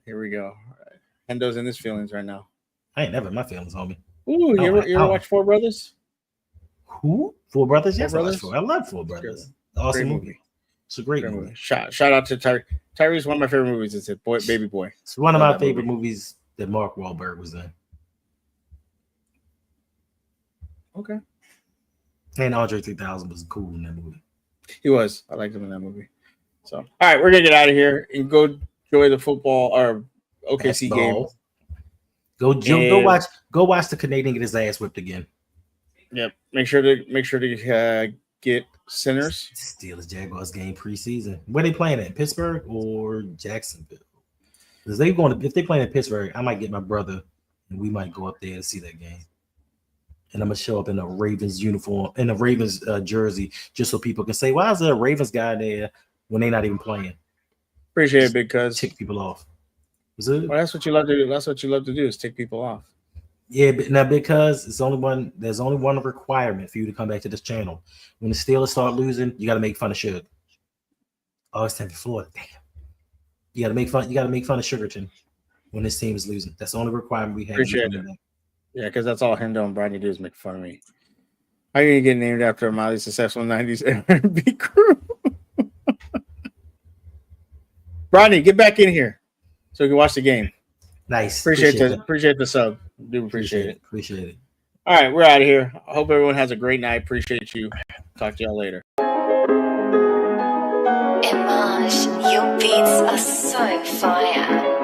Here we go. All right. Hendo's in his feelings right now. I ain't never in my feelings, homie. Ooh, you ever watch Four Brothers? Who? Four Brothers? Yes, Brothers? I love Four Brothers. Awesome movie. It's a great movie. Shout out to Tyrese. Tyrese, one of my favorite movies. It's Baby Boy. It's one of my favorite movies that Mark Wahlberg was in. Okay. And Andre 3000 was cool in that movie. He was. I liked him in that movie. So, all right, we're gonna get out of here and go enjoy the football or OKC game. Go watch the Canadian get his ass whipped again. Yep. Make sure to get Sinners. Steelers Jaguars game preseason. Where they playing at? Pittsburgh or Jacksonville? Because if they playing in Pittsburgh, I might get my brother and we might go up there to see that game. And I'm gonna show up in a Ravens uniform, in a Ravens jersey, just so people can say, "Why is there a Ravens guy there when they're not even playing?" Appreciate it, big cuz. Tick people off. Well, that's what you love to do. That's what you love to do is tick people off. Yeah, but now because there's only one requirement for you to come back to this channel. When the Steelers start losing, you got to make fun of Suge. Oh, it's time for Florida. Damn. You got to make fun of Sugarton when this team is losing. That's the only requirement we have. Appreciate it. Yeah, because that's all Hendo and Brady do is make fun of me. How are you gonna get named after a mildly successful '90s R&B crew? Brady, get back in here so we can watch the game. Nice. Appreciate the sub. Do appreciate it. Appreciate it. All right, we're out of here. I hope everyone has a great night. Appreciate you. Talk to y'all later. Image, your beats are so fire.